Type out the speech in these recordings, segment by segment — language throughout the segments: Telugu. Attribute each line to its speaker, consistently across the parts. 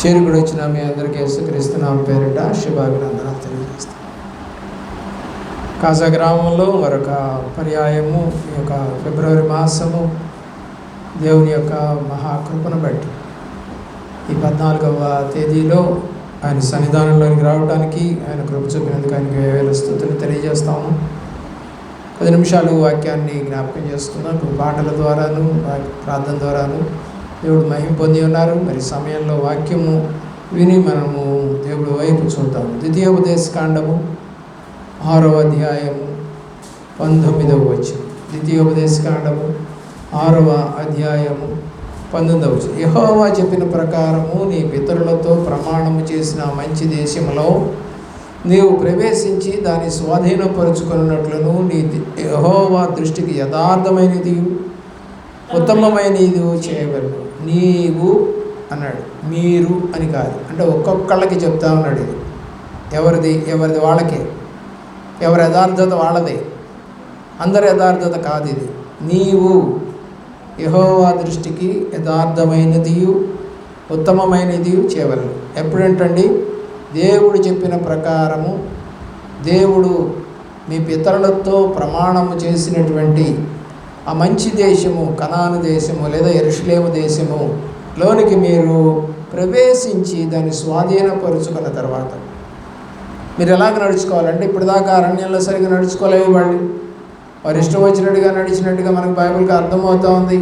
Speaker 1: చేరుకుడి వచ్చిన మీ అందరికీ యేసుక్రీస్తు నామం పేరిట శుభాభినందనాలు తెలియజేస్తాం. కాజా గ్రామంలో మరొక పర్యాయము ఈ యొక్క ఫిబ్రవరి మాసము దేవుని యొక్క మహాకృపను బట్టి ఈ 14వ తేదీలో ఆయన సన్నిధానంలోనికి రావడానికి ఆయన కృప చూపినందుకు ఆయనకి వేవేల స్తుతులు తెలియజేస్తాము. 10 నిమిషాలు వాక్యాన్ని జ్ఞాపకం చేసుకున్నాం. ఇప్పుడు పాటల ద్వారాను ప్రార్థన ద్వారాను దేవుడు మహిమ పొంది ఉన్నారు. మరి సమయంలో వాక్యము విని మనము దేవుడి వైపు చూద్దాము. ద్వితీయోపదేశకాండము 6వ అధ్యాయము 19వ వచనం. ద్వితీయోపదేశకాండము 6వ అధ్యాయము 19వ వచనం. యెహోవా చెప్పిన ప్రకారము నీ పితరులతో ప్రమాణము చేసిన మంచి దేశములో నీవు ప్రవేశించి దాన్ని స్వాధీనపరుచుకున్నట్లును నీ యెహోవా దృష్టికి యథార్థమైనది ఉత్తమమైనది చేయగలరు. నీవు అన్నాడు, మీరు అని కాదు. అంటే ఒక్కొక్కళ్ళకి చెప్తా ఉన్నాడు. ఇది ఎవరిది వాళ్ళకే, ఎవరి యథార్థత వాళ్ళదే, అందరి యథార్థత కాదు. ఇది నీవు యెహోవా దృష్టికి యథార్థమైనది ఉత్తమమైనది చేయగలరు. ఎప్పుడంటండి? దేవుడు చెప్పిన ప్రకారము, దేవుడు మీ పితరులతో ప్రమాణము చేసినటువంటి ఆ మంచి దేశము, కనాను దేశము లేదా యెరూషలేము దేశము లోనికి మీరు ప్రవేశించి దాన్ని స్వాధీనపరుచుకున్న తర్వాత మీరు ఎలాగ నడుచుకోవాలంటే, ఇప్పుడు దాకా అరణ్యంలో సరిగ్గా నడుచుకోలేవు. వారు ఇష్టం వచ్చినట్టుగా నడిచినట్టుగా మనకు బైబిల్కి అర్థమవుతూ ఉంది.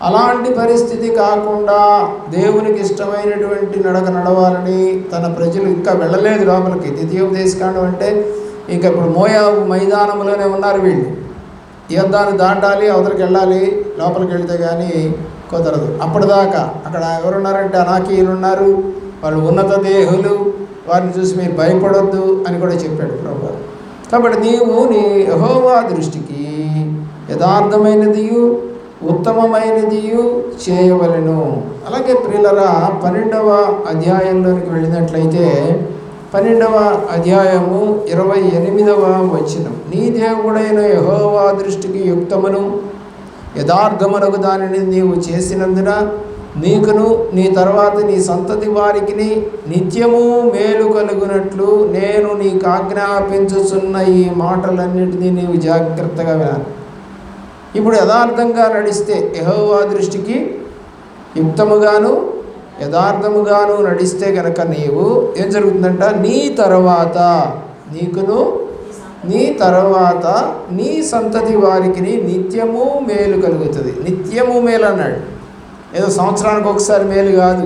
Speaker 1: అలాంటి పరిస్థితి కాకుండా దేవునికి ఇష్టమైనటువంటి నడక నడవాలని తన ప్రజలు ఇంకా వెళ్ళలేదు లోపలికి. ద్వితీయోపదేశకాండం అంటే ఇంకా ఇప్పుడు మోయాబు మైదానంలోనే ఉన్నారు వీళ్ళు. యుద్ధాన్ని దాటాలి, అవతలికి వెళ్ళాలి, లోపలికి వెళితే కానీ కుదరదు. అప్పటిదాకా అక్కడ ఎవరున్నారంటే అనాకీయులు ఉన్నారు, వాళ్ళు ఉన్నత దేహులు, వారిని చూసి మీరు భయపడొద్దు అని కూడా చెప్పాడు ప్రభువు. కాబట్టి నీవు నీ యెహోవా దృష్టికి యథార్థమైనది ఉత్తమమైనది చేయవలెను. అలాగే ప్రియులరా, 12వ అధ్యాయంలోనికి వెళ్ళినట్లయితే 12వ అధ్యాయము 28వ వచనం. నీ దేవుడైన యెహోవా దృష్టికి యుక్తమును యథార్థమునకు దానిని నీవు చేసినందున నీకును నీ తర్వాత నీ సంతతి వారికి నిత్యము మేలు కలుగునట్లు నేను నీకు ఆజ్ఞాపించుచున్న ఈ మాటలన్నిటినీ నీవు జాగ్రత్తగా వినాలి. ఇప్పుడు యథార్థంగా నడిస్తే, యెహోవా దృష్టికి యుక్తముగాను యథార్థముగాను నడిస్తే కనుక నీవు ఏం జరుగుతుందంట? నీ తర్వాత నీకును నీ తర్వాత నీ సంతతి వారికి నిత్యము మేలు కలుగుతుంది. నిత్యము మేలు అన్నాడు. ఏదో సంవత్సరానికి ఒకసారి మేలు కాదు,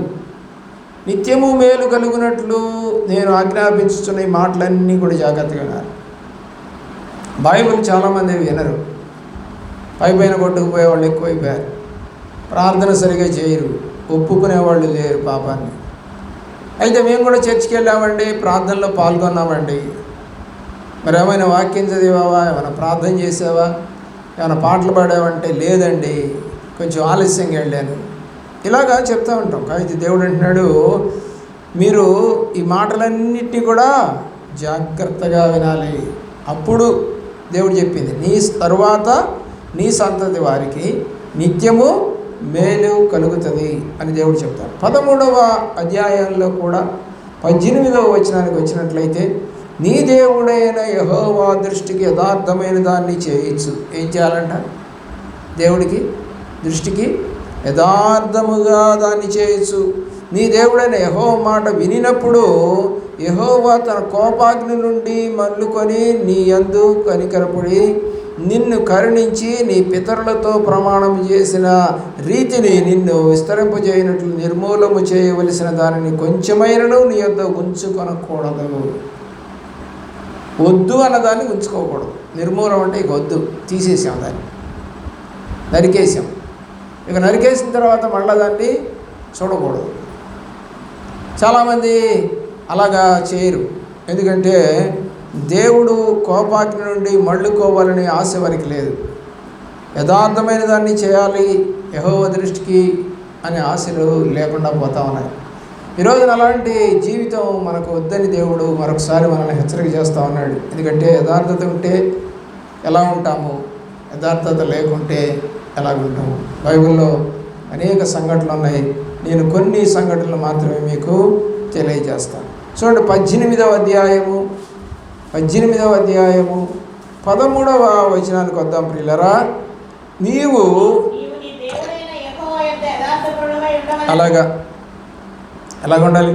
Speaker 1: నిత్యము మేలు కలుగునట్లు నేను ఆజ్ఞాపించుతున్న ఈ మాటలన్నీ కూడా జాగ్రత్తగా వినాలి. బైబిల్ చాలామంది వినరు. పైపైన కొట్టుకుపోయే వాళ్ళు ఎక్కువైపోయారు. ప్రార్థన సరిగా చేయరు, ఒప్పుకునేవాళ్ళు లేరు పాపాన్ని. అయితే మేము కూడా చర్చికి వెళ్ళామండి, ప్రార్థనలో పాల్గొన్నామండి. మరి ఏమైనా వాక్యం చదివావా, ఏమైనా ప్రార్థన చేసావా, ఏమైనా పాటలు పాడావంటే లేదండి, కొంచెం ఆలస్యంగా వెళ్ళాను, ఇలాగా చెప్తూ ఉంటాం. అయితే దేవుడు అంటున్నాడు, మీరు ఈ మాటలన్నిటినీ కూడా జాగ్రత్తగా వినాలి. అప్పుడు దేవుడు చెప్పింది, నీ తరువాత నీ సంతతి వారికి నిత్యము మేలు కలుగుతుంది అని దేవుడు చెప్తాడు. 13వ అధ్యాయంలో కూడా 18వ వచనానికి వచ్చినట్లయితే, నీ దేవుడైన యెహోవా దృష్టికి యథార్థమైన దాన్ని చేయొచ్చు. ఏం చేయాలంట? దేవుడికి దృష్టికి యథార్థముగా దాన్ని చేయొచ్చు. నీ దేవుడైన యెహోవా మాట వినినప్పుడు యెహోవా తన కోపాగ్ని నుండి మల్లుకొని నీ యందు కనికరపడి నిన్ను కరుణించి నీ పితరులతో ప్రమాణం చేసిన రీతిని నిన్ను విస్తరింపజేయనట్లు నిర్మూలము చేయవలసిన దానిని కొంచెమైనను నీ యొద్ద ఉంచుకొనకూడదు. వద్దు అన్నదాన్ని ఉంచుకోకూడదు. నిర్మూలం అంటే ఇక వద్దు, తీసేసాం, దాన్ని నరికేసాం. ఇక నరికేసిన తర్వాత మళ్ళీ దాన్ని చూడకూడదు. చాలామంది అలాగా చేయరు. ఎందుకంటే దేవుడు కోపాగ్ని నుండి మళ్ళుకోవాలనే ఆశ వారికి లేదు. యథార్థమైన దాన్ని చేయాలి యెహోవా దృష్టికి అనే ఆశలు లేకుండా పోతా ఉన్నాయి. ఈరోజున అలాంటి జీవితం మనకు వద్దని దేవుడు మరొకసారి మనల్ని హెచ్చరిక చేస్తూ ఉన్నాడు. ఎందుకంటే యథార్థత ఉంటే ఎలా ఉంటాము, యథార్థత లేకుంటే ఎలాగుంటాము. బైబిల్లో అనేక సంఘటనలు ఉన్నాయి. నేను కొన్ని సంఘటనలు మాత్రమే మీకు తెలియజేస్తాను. చూడండి 18వ అధ్యాయము 13వ వచనానికి వద్దాం ప్రియులరా. నీవు ఎలాగ ఉండాలి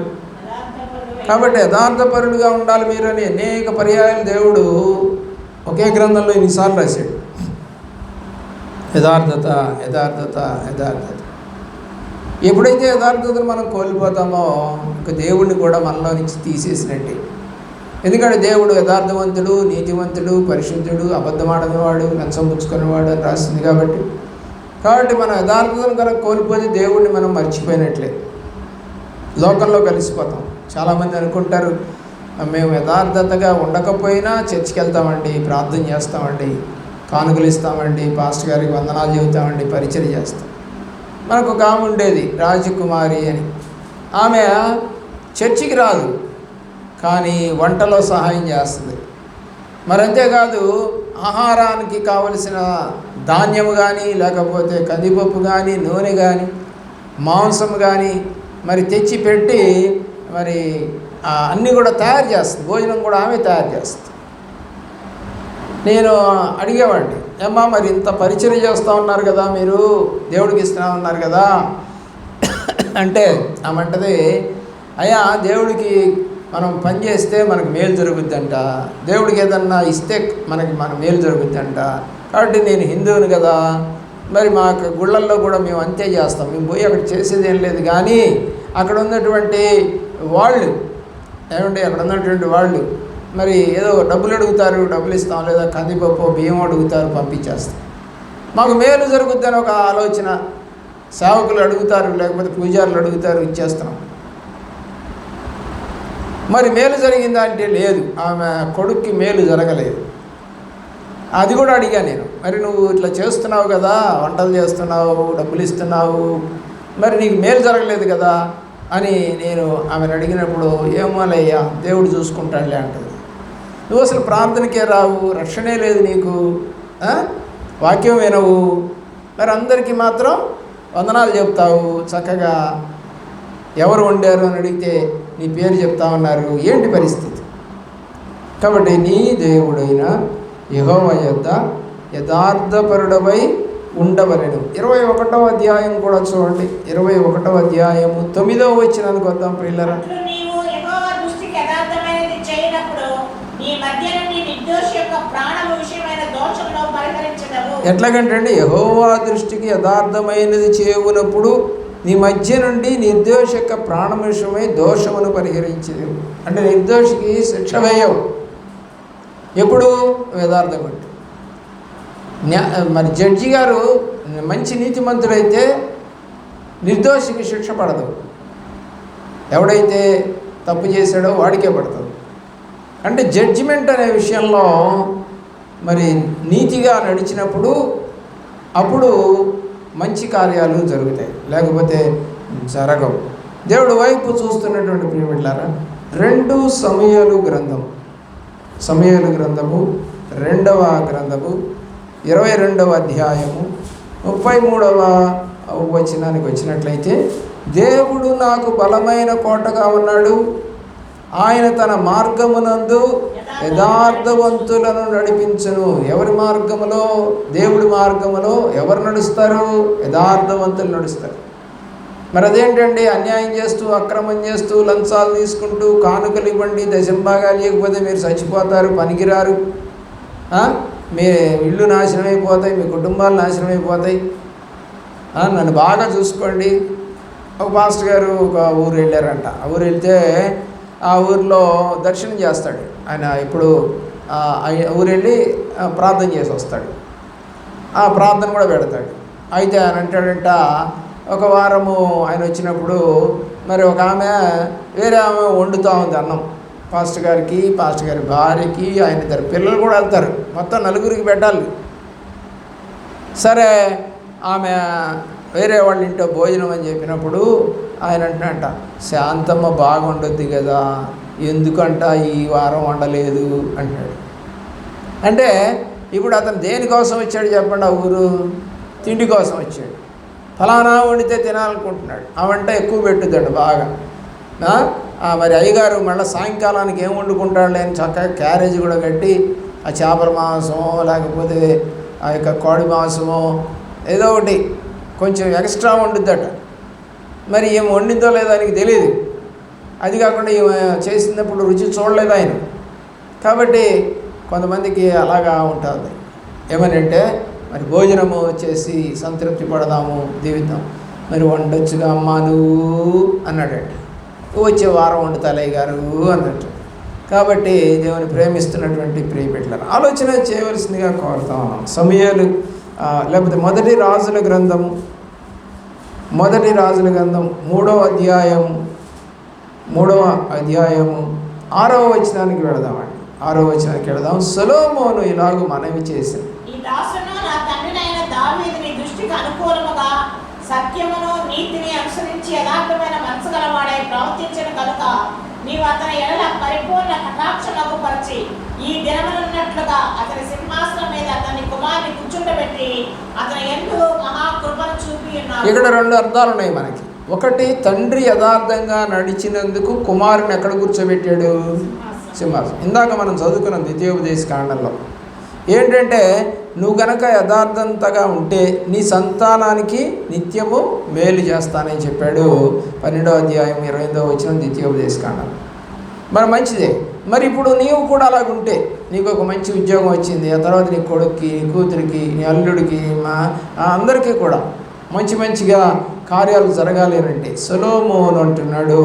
Speaker 1: కాబట్టి యథార్థపరుడుగా ఉండాలి మీరు అని అనేక పర్యాయాలు దేవుడు ఒకే గ్రంథంలో ఎన్నిసార్లు రాశాడు. యథార్థత యథార్థత యథార్థత. ఎప్పుడైతే యథార్థతను మనం కోల్పోతామో ఇంక దేవుడిని కూడా మనలో నుంచి తీసేసినట్టే. ఎందుకంటే దేవుడు యథార్థవంతుడు, నీతివంతుడు, పరిశుద్ధుడు, అబద్ధమాడనివాడు, లంచం పుచ్చుకునేవాడు అని రాసింది. కాబట్టి మనం యథార్థతను కనుక కోల్పోతే దేవుడిని మనం మర్చిపోయినట్లే, లోకంలో కలిసిపోతాం. చాలామంది అనుకుంటారు మేము యథార్థతగా ఉండకపోయినా చర్చికి వెళ్తామండి, ప్రార్థన చేస్తామండి, కానుకలు ఇస్తామండి, పాస్టర్ గారికి వందనాలు చెబుతామండి, పరిచయం చేస్తాం. మనకు ఒక ఆమె ఉండేది రాజకుమారి అని. ఆమె చర్చికి రాదు కానీ వంటలో సహాయం చేస్తుంది. మరి అంతేకాదు ఆహారానికి కావలసిన ధాన్యము కానీ, లేకపోతే కందిపప్పు కానీ, నూనె కానీ, మాంసం కానీ మరి తెచ్చి పెట్టి మరి అన్నీ కూడా తయారు చేస్తుంది. భోజనం కూడా ఆమె తయారు చేస్తుంది. నేను అడిగేవాడిని, ఏమ్మా మరి ఇంత పరిచయం చేస్తూ ఉన్నారు కదా, మీరు దేవుడికి ఇస్తూ ఉన్నారు కదా అంటే ఆమంటది, అయ్యా దేవుడికి మనం పని చేస్తే మనకు మేలు జరుగుద్దంట, దేవుడికి ఏదన్నా ఇస్తే మన మేలు జరుగుద్దంట. కాబట్టి నేను హిందువుని కదా, మరి మా గుళ్ళల్లో కూడా మేము అంతే చేస్తాం. మేము పోయి అక్కడ చేసేది ఏం లేదు. కానీ అక్కడ ఉన్నటువంటి వాళ్ళు అక్కడ ఉన్నటువంటి వాళ్ళు మరి ఏదో డబ్బులు అడుగుతారు, డబ్బులు ఇస్తాం, లేదా కందిపప్పు బియ్యం అడుగుతారు, పంపించేస్తాం. మాకు మేలు జరుగుద్దని ఒక ఆలోచన. సేవకులు అడుగుతారు, లేకపోతే పూజారులు అడుగుతారు, ఇచ్చేస్తున్నాం. మరి మేలు జరిగిందా అంటే లేదు, ఆమె కొడుక్కి మేలు జరగలేదు. అది కూడా అడిగా నేను, మరి నువ్వు ఇట్లా చేస్తున్నావు కదా, వంటలు చేస్తున్నావు, డబ్బులు ఇస్తున్నావు, మరి నీకు మేలు జరగలేదు కదా అని నేను ఆమెను అడిగినప్పుడు, ఏమోలయ్యా దేవుడు చూసుకుంటాడులే అంటుంది. నువ్వు అసలు ప్రార్థనకే రావు, రక్షణే లేదు నీకు, వాక్యం వినవు, మరి అందరికీ మాత్రం వందనాలు చెప్తావు, చక్కగా ఎవరు వండారు అని అడిగితే నీ పేరు చెప్తా ఉన్నారు, ఏంటి పరిస్థితి? కాబట్టి నీ దేవుడైన యెహోవా యొద్ద యథార్థపరుడవై ఉండవలెను. 21వ అధ్యాయం కూడా చూడండి. 21వ అధ్యాయము 9వ వచనానికి వద్దాం ప్రియులారా. ఎట్లాగంటే యెహోవా దృష్టికి యథార్థమైనది చేయునప్పుడు నీ మధ్య నుండి నిర్దోష యొక్క ప్రాణం విషయమై దోషమును పరిహరించదు. అంటే నిర్దోషికి శిక్ష వేయవు ఎప్పుడు యథార్థం అంటే. మరి జడ్జి గారు మంచి నీతిమంతుడైతే నిర్దోషికి శిక్ష పడదు, ఎవడైతే తప్పు చేశాడో వాడికే పడుతుంది. అంటే జడ్జిమెంట్ అనే విషయంలో మరి నీతిగా నడిచినప్పుడు అప్పుడు మంచి కార్యాలు జరుగుతాయి, లేకపోతే జరగవు. దేవుడు వైపు చూస్తున్నటువంటి ప్రియమిట్లారా, 2 సమూయేలు గ్రంథము 2వ గ్రంథము 22వ అధ్యాయము 33వ వచనానికి వచ్చినట్లయితే, దేవుడు నాకు బలమైన కోటగా ఉన్నాడు, ఆయన తన మార్గమునందు యథార్థవంతులను నడిపించును. ఎవరి మార్గములో? దేవుడి మార్గములో ఎవరు నడుస్తారు? యథార్థవంతులు నడుస్తారు. మరి అదేంటండి, అన్యాయం చేస్తూ, అక్రమం చేస్తూ, లంచాలు తీసుకుంటూ, కానుకలు ఇవ్వండి, దశంభాగాలు ఇవ్వకపోతే మీరు చచ్చిపోతారు, పనికిరారు, మీ ఇళ్ళు నాశనం అయిపోతాయి, మీ కుటుంబాలు నాశనం అయిపోతాయి, నన్ను బాగా చూసుకోండి. ఒక పాస్టర్ గారు ఒక ఊరు వెళ్ళారంట. ఆ ఊరు వెళ్తే ఆ ఊరిలో దర్శనం చేస్తాడు ఆయన. ఇప్పుడు ఊరు వెళ్ళి ప్రార్థన చేసి వస్తాడు, ఆ ప్రార్థన కూడా పెడతాడు. అయితే ఆయన అంటాడంట, ఒక వారము ఆయన వచ్చినప్పుడు మరి ఒక ఆమె వేరే ఆమె వండుతూ ఉంది అన్నం, పాస్టర్ గారికి, పాస్టర్ గారి భార్యకి, ఆయన 2 పిల్లలు కూడా వెళ్తారు, మొత్తం 4 పెట్టాలి. సరే ఆమె వేరే వాళ్ళ ఇంట్లో భోజనం అని చెప్పినప్పుడు ఆయన అంటున్నట్ట, శాంతమ్మ బాగుండొద్ది కదా, ఎందుకంట ఈ వారం వండలేదు అంటాడు. అంటే ఇప్పుడు అతను దేనికోసం వచ్చాడు చెప్పండి? ఆ ఊరు తిండి కోసం వచ్చాడు. ఫలానా వండితే తినాలనుకుంటున్నాడు, ఆ వంట ఎక్కువ పెట్టుద్దండి బాగా. మరి అయ్యగారు మళ్ళీ సాయంకాలానికి ఏం వండుకుంటాడు అని చక్కగా క్యారేజ్ కూడా కట్టి ఆ చేపల మాంసమో లేకపోతే ఆ యొక్క కోడి మాంసమో ఏదో ఒకటి కొంచెం ఎక్స్ట్రా వండుద్దట. మరి ఏం వండిందో లేదో ఆయనకి తెలియదు. అది కాకుండా చేసినప్పుడు రుచి చూడలేదు ఆయన. కాబట్టి కొంతమందికి అలాగా ఉంటుంది. ఏమనంటే మరి భోజనము చేసి సంతృప్తి పడదాము, జీవితం మరి వండొచ్చుగా అమ్మా నువ్వు అన్నాడంట. వచ్చే వారం వండుతాలయ్య గారు అన్నట్టు. కాబట్టి దేవుని ప్రేమిస్తున్నటువంటి ప్రియ బిడ్డలారా ఆలోచన చేయవలసిందిగా కోరుతా ఉన్నాం. సమూయేలు లేకపోతే మొదటి రాజుల గ్రంథం 3వ అధ్యాయము 6వ వచనానికి వెళదామండి. 6వ వచనానికి వెళదాం. సొలొమోను ఇలాగ మనవి చేసింది,
Speaker 2: ఈ దాసును నా తండ్రినైన దావీదుని దృష్టికి అనుకూలముగా సత్యమును నీతిని అనుసరించి యథార్థమైన మనసు గలవాడై ప్రవర్తించను కనుక నీవు అతని ఎడల పరిపూర్ణ కటాక్షలకు పరిచి ఈ దినమునున్నట్లుగా అతని సింహాసనం మీద అతని కుమారుని కూర్చుండబెట్టి అతని యందు మహాకృపను చూపి ఉన్నాడు.
Speaker 1: ఇక్కడ 2 అర్థాలు ఉన్నాయి మనకి. ఒకటి, తండ్రి యథార్థంగా నడిచినందుకు కుమారుని ఎక్కడ కూర్చోబెట్టాడు? సింహాసనం. ఇందాక మనం చదువుకున్నాం ద్వితీయోపదేశ కాండంలో ఏంటంటే నువ్వు కనుక యథార్థంతగా ఉంటే నీ సంతానానికి నిత్యము మేలు చేస్తానని చెప్పాడు 12వ అధ్యాయం 28వ వచనం ద్వితీయోపదేశ కాండం. మరి మంచిదే. మరి ఇప్పుడు నీవు కూడా అలాగుంటే నీకు ఒక మంచి ఉద్యోగం వచ్చింది, ఆ తర్వాత నీ కొడుక్కి, నీ కూతురికి, నీ అల్లుడికి, అందరికీ కూడా మంచిగా కార్యాలు జరగాలి అంటే సొలొమోను అంటున్నాడు,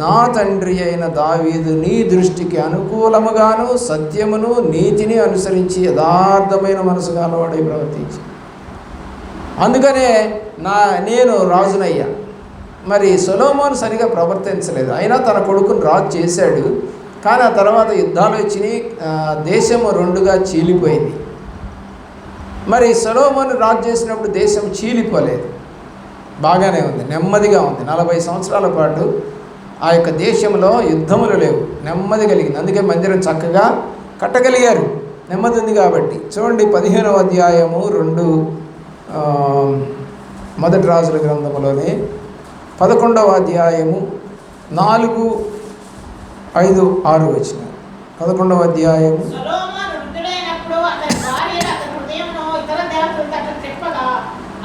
Speaker 1: నా తండ్రి అయిన దావీదు నీ దృష్టికి అనుకూలముగాను సత్యమును నీతిని అనుసరించి యథార్థమైన మనసు గలవాడై ప్రవర్తించి, అందుకనే నేను రాజునయ్యా. మరి సొలొమోను సరిగా ప్రవర్తించలేదు, అయినా తన కొడుకుని రాజు చేశాడు. కానీ ఆ తర్వాత యుద్ధాలు వచ్చినాయి, దేశము 2గా చీలిపోయింది. మరి సొలొమోను రాజు చేసినప్పుడు దేశం చీలిపోలేదు, బాగానే ఉంది, నెమ్మదిగా ఉంది. 40 సంవత్సరాల పాటు ఆ యొక్క దేశంలో యుద్ధములు లేవు, నెమ్మది కలిగింది. అందుకే మందిరం చక్కగా కట్టగలిగారు, నెమ్మది ఉంది కాబట్టి. చూడండి 15వ అధ్యాయము 2 మొదటి రాజుల గ్రంథంలోనే 11వ అధ్యాయము 4, 5, 6 వచ్చిన 11వ అధ్యాయము.
Speaker 2: సొలొమోను వృద్ధుడైనప్పుడు అతని భార్యలు అతని హృదయమును ఇతర దేవతల తట్టు తిప్పగా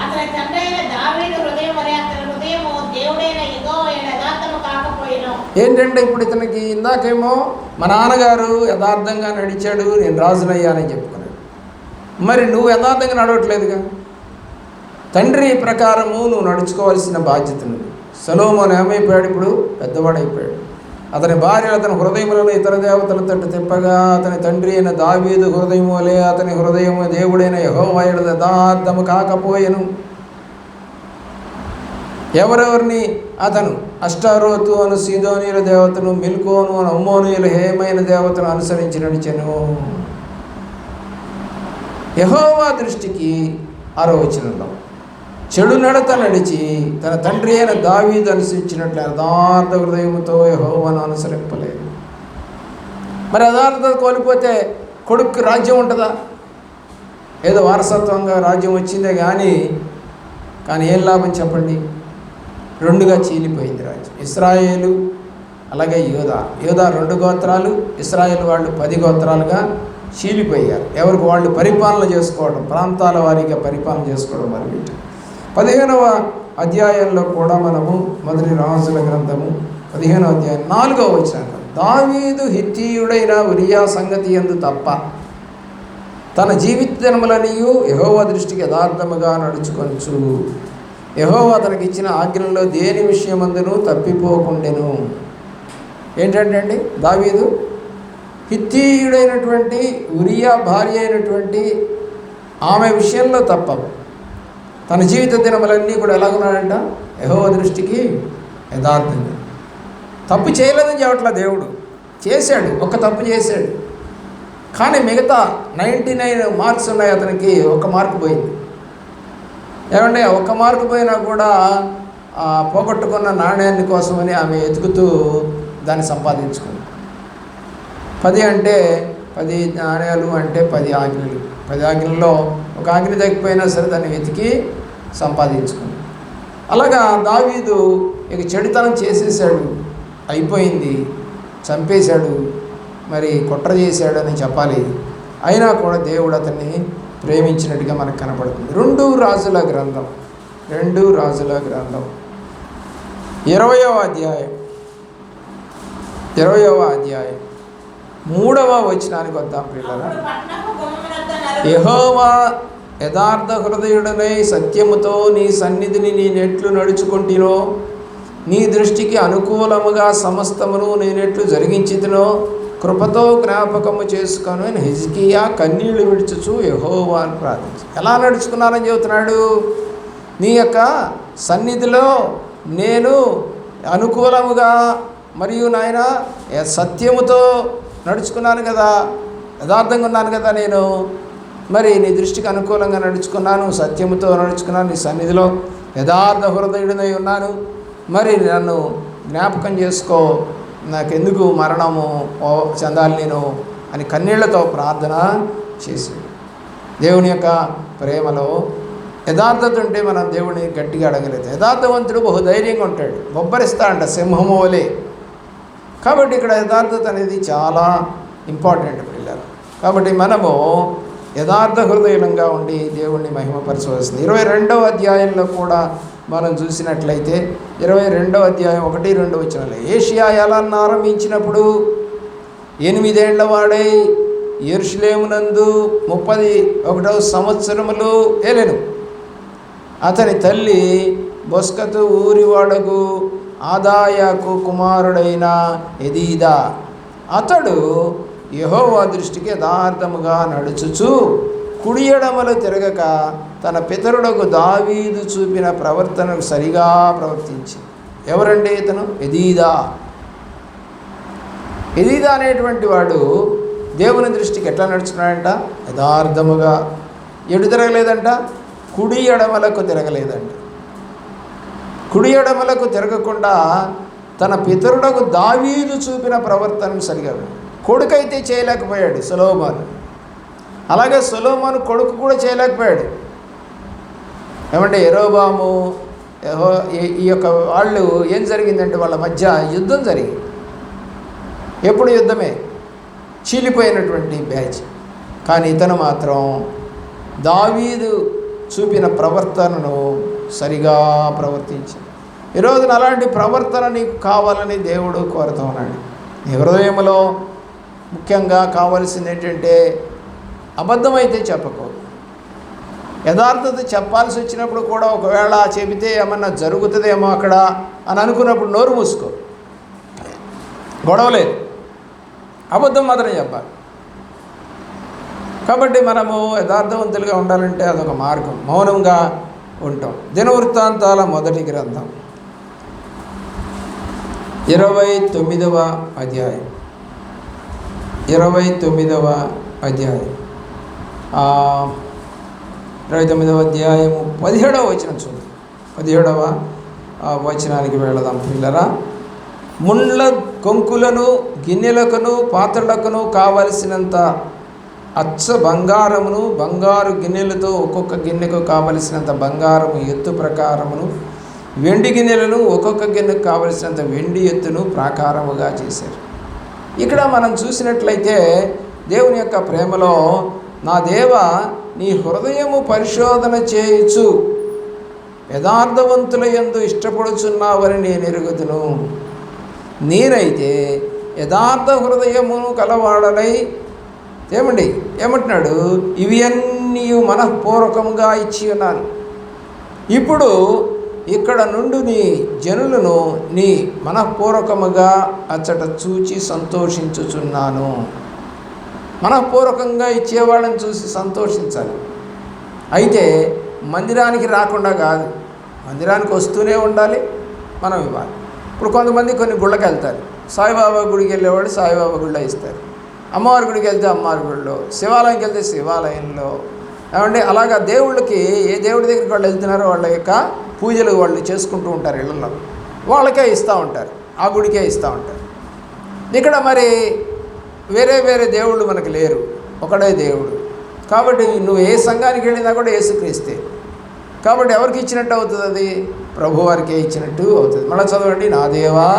Speaker 2: అతని తండ్రి అయిన దావీదు హృదయం వలె అతని హృదయము దేవుడైన యెహోవా యథార్థము కాకపోయెను.
Speaker 1: ఏంటంటే ఇప్పుడు ఇతనికి ఇందాకేమో మా నాన్నగారు యథార్థంగా నడిచాడు, నేను రాజునయ్యానని చెప్పుకున్నాడు. మరి నువ్వు యథార్థంగా నడవట్లేదుగా, తండ్రి ప్రకారము నువ్వు నడుచుకోవాల్సిన బాధ్యత నువ్వు. సొలొమోను ఏమైపోయాడు? ఇప్పుడు పెద్దవాడైపోయాడు. అతని భార్యలు అతని హృదయములను ఇతర దేవతల తట్టు తిప్పగా అతని తండ్రి అయిన దావీదు హృదయము వలె అతని హృదయము దేవుడైన యెహోవా యథార్థము కాకపోయెను. ఎవరెవరిని? అతను అష్టారోతు అను సీదోనీయుల దేవతను, మిల్కోను అను అమ్మోనీయుల హేమైన దేవతను అనుసరించి నడిచెను. యెహోవా దృష్టికి 6వ వచనంలో చెడు నడత నడిచి తన తండ్రి అయిన దావీదు అనుసరించినట్లు యథార్థ హృదయముతో యెహోవాను అనుసరింపలేదు. మరి యథార్థత కోల్పోతే కొడుకు రాజ్యం ఉంటుందా? ఏదో వారసత్వంగా రాజ్యం వచ్చిందే కానీ ఏం లాభం చెప్పండి? 2గా చీలిపోయింది రాజ్యం. ఇశ్రాయేలు అలాగే యోధా 2 గోత్రాలు, ఇశ్రాయేలు వాళ్ళు 10 గోత్రాలుగా చీలిపోయారు. ఎవరికి వాళ్ళు పరిపాలన చేసుకోవడం, ప్రాంతాల వారీగా పరిపాలన చేసుకోవడం మొదలుపెట్టారు. 15వ అధ్యాయంలో కూడా మనము మొదటి రాజుల గ్రంథము 15వ అధ్యాయం 4వ వచనం, దావీదు హిత్తీయుడైన ఉరియా సంగతి యందు తప్ప తన జీవిత దినములనియు యెహోవా దృష్టికి యథార్థముగా నడుచుకొనుచు యెహోవా తనకి ఇచ్చిన ఆజ్ఞలలో దేని విషయమందును తప్పిపోకుండెను. ఏంటంటే అండి, దావీదు హిత్తీయుడైనటువంటి ఉరియా భార్య అయినటువంటి ఆమె విషయంలో తప్ప తన జీవిత దినములన్నీ కూడా ఎలాగున్నాడంట? యెహోవా దృష్టికి యథార్థంగా. తప్పు చేయలేదని చెప్పట్లా, దేవుడు చేశాడు, ఒక తప్పు చేశాడు. కానీ మిగతా 99 మార్క్స్ ఉన్నాయి, అతనికి 1 మార్కు పోయింది. ఏమంటే 1 మార్కు పోయినా కూడా పోగొట్టుకున్న నాణ్యాన్ని కోసమని ఆమె ఎతుకుతూ దాన్ని సంపాదించుకుంది. 10 అంటే 10 నాణ్యాలు అంటే 10 ఆజ్ఞలు. 10 ఆజ్ఞల్లో ఒక ఆజ్ఞ తగ్గిపోయినా సరే దాన్ని వెతికి సంపాదించుకుని. అలాగా దావీదు ఇక చెడుతనం చేసేసాడు, అయిపోయింది, చంపేశాడు, మరి కుట్ర చేశాడని చెప్పాలి. అయినా కూడా దేవుడు అతన్ని ప్రేమించినట్టుగా మనకు కనపడుతుంది. 2 రాజుల గ్రంథం 20వ అధ్యాయం 3వ వచనానికి వద్దాం పిల్లరా. యెహోవా యథార్థ హృదయుడనై సత్యముతో నీ సన్నిధిని నేనెట్లు నడుచుకుంటునో, నీ దృష్టికి అనుకూలముగా సమస్తమును నేనెట్లు జరిగించితినో కృపతో జ్ఞాపకము చేసుకొని హిజ్కియా కన్నీళ్లు విడుచుచు యెహోవాను ప్రార్థించి. ఎలా నడుచుకున్నానని చెబుతున్నాడు? నీ యొక్క సన్నిధిలో నేను అనుకూలముగా మరియు నాయన సత్యముతో నడుచుకున్నాను కదా, యథార్థంగా ఉన్నాను కదా, నేను మరి నీ దృష్టికి అనుకూలంగా నడుచుకున్నాను, సత్యముతో నడుచుకున్నాను, నీ సన్నిధిలో యథార్థ హృదయుడినై ఉన్నాను, మరి నన్ను జ్ఞాపకం చేసుకో, నాకెందుకు మరణము చెందాలి నేను అని కన్నీళ్లతో ప్రార్థన చేశాడు. దేవుని యొక్క ప్రేమలో యథార్థత ఉంటే మనం దేవుడిని గట్టిగా అడగలేదు. యథార్థవంతుడు బహుధైర్యంగా ఉంటాడు, బొబ్బరిస్తాడంట సింహము వలె. కాబట్టి ఇక్కడ యథార్థత అనేది చాలా ఇంపార్టెంట్ పిల్లలు. కాబట్టి మనము యథార్థ హృదయంగా ఉండి దేవుణ్ణి మహిమపరచవలసింది. 22వ అధ్యాయంలో కూడా మనం చూసినట్లయితే 22వ అధ్యాయం 1-2 వచనాలు. ఏషియా ఏలాన్ని ఆరంభించినప్పుడు 8 ఏళ్ల వాడై యెరూషలేమునందు 31వ సంవత్సరములు ఏలెను. అతని తల్లి బొస్కతు ఊరివాడకు ఆదాయకు కుమారుడైన ఎదీదా. అతడు యెహోవా దృష్టికి యథార్థముగా నడుచుచు కుడి ఎడమలు తిరగక తన పితరుడకు దావీదు చూపిన ప్రవర్తనకు సరిగా ప్రవర్తించి. ఎవరండి ఇతను? ఎదీదా అనేటువంటి వాడు దేవుని దృష్టికి ఎట్లా నడుచుకున్నాడంట? యథార్థముగా. ఎటు తిరగలేదంట? కుడి ఎడమలకు తిరగలేదంట. కుడి ఎడమలకు తిరగకుండా తన పితరుడకు దావీదు చూపిన ప్రవర్తనను సరిగా. కొడుకైతే చేయలేకపోయాడు సొలొమోను. అలాగే సొలొమోను కొడుకు కూడా చేయలేకపోయాడు. ఏమంటే యెరోబాము ఈ యొక్క వాళ్ళు ఏం జరిగిందంటే వాళ్ళ మధ్య యుద్ధం జరిగింది. ఎప్పుడు యుద్ధమే, చీలిపోయినటువంటి బ్యాచ్. కానీ ఇతను మాత్రం దావీదు చూపిన ప్రవర్తనను సరిగా ప్రవర్తించాడు. ఈరోజున అలాంటి ప్రవర్తన నీకు కావాలని దేవుడు కోరుతూ ఉన్నాడు. నీ హృదయంలో ముఖ్యంగా కావాల్సింది ఏంటంటే అబద్ధమైతే చెప్పకు. యథార్థత చెప్పాల్సి వచ్చినప్పుడు కూడా ఒకవేళ చెబితే ఏమన్నా జరుగుతుందేమో అక్కడ అని అనుకున్నప్పుడు నోరు మూసుకో, గొడవలేదు, అబద్ధం మాత్రం చెప్పాలి. కాబట్టి మనము యథార్థవంతులుగా ఉండాలంటే అదొక మార్గం, మౌనంగా ఉంటాం. దినవృత్తాంతాల మొదటి గ్రంథం 29వ అధ్యాయం 29వ అధ్యాయం 29వ అధ్యాయము 17వ వచనం చూడండి. 17వ వచనానికి వెళదాం పిల్లరా. ముండ్ల కొంకులను గిన్నెలకును పాత్రలకును కావలసినంత అచ్చ బంగారమును, బంగారు గిన్నెలతో ఒక్కొక్క గిన్నెకు కావలసినంత బంగారము ఎత్తు ప్రకారమును, వెండి గిన్నెలను ఒక్కొక్క గిన్నెకు కావలసినంత వెండి ఎత్తును ప్రాకారముగా చేశారు. ఇక్కడ మనం చూసినట్లయితే దేవుని యొక్క ప్రేమలో, నా దేవ నీ హృదయము పరిశోధన చేయుచు యథార్థవంతుల యందు ఇష్టపడుచున్నావని నేను ఎరుగుదును. నేనైతే యథార్థ హృదయమును కలవాడనై ఏమంటున్నాడు? ఇవి అన్నీ మనఃపూర్వకంగా ఇచ్చి ఉన్నాను. ఇప్పుడు ఇక్కడ నుండి నీ జనులను నీ మనఃపూర్వకముగా అచ్చట చూచి సంతోషించుచున్నాను. మనఃపూర్వకంగా ఇచ్చేవాళ్ళని చూసి సంతోషించాలి. అయితే మందిరానికి రాకుండా కాదు, మందిరానికి వస్తూనే ఉండాలి, మనం ఇవ్వాలి. ఇప్పుడు కొంతమంది కొన్ని గుళ్ళకి వెళ్తారు, సాయిబాబా గుడికి వెళ్ళేవాడు సాయిబాబా గుడిలో ఇస్తారు, అమ్మవారి గుడికి వెళ్తే అమ్మవారి గుడిలో, శివాలయంకి వెళ్తే శివాలయంలో. ఏమంటే అలాగా దేవుళ్ళకి ఏ దేవుడి దగ్గరికి వాళ్ళు వెళ్తున్నారో వాళ్ళ యొక్క పూజలు వాళ్ళు చేసుకుంటూ ఉంటారు ఇళ్ళల్లో, వాళ్ళకే ఇస్తూ ఉంటారు, ఆ గుడికే ఇస్తూ ఉంటారు. ఇక్కడ మరి వేరే వేరే దేవుళ్ళు మనకు లేరు, ఒకడే దేవుడు. కాబట్టి నువ్వు ఏ సంఘానికి వెళ్ళినా కూడా యేసుక్రీస్తే. కాబట్టి ఎవరికి ఇచ్చినట్టు అవుతుంది? అది ప్రభువారికే ఇచ్చినట్టు అవుతుంది. మళ్ళీ చదవండి. నా దేవా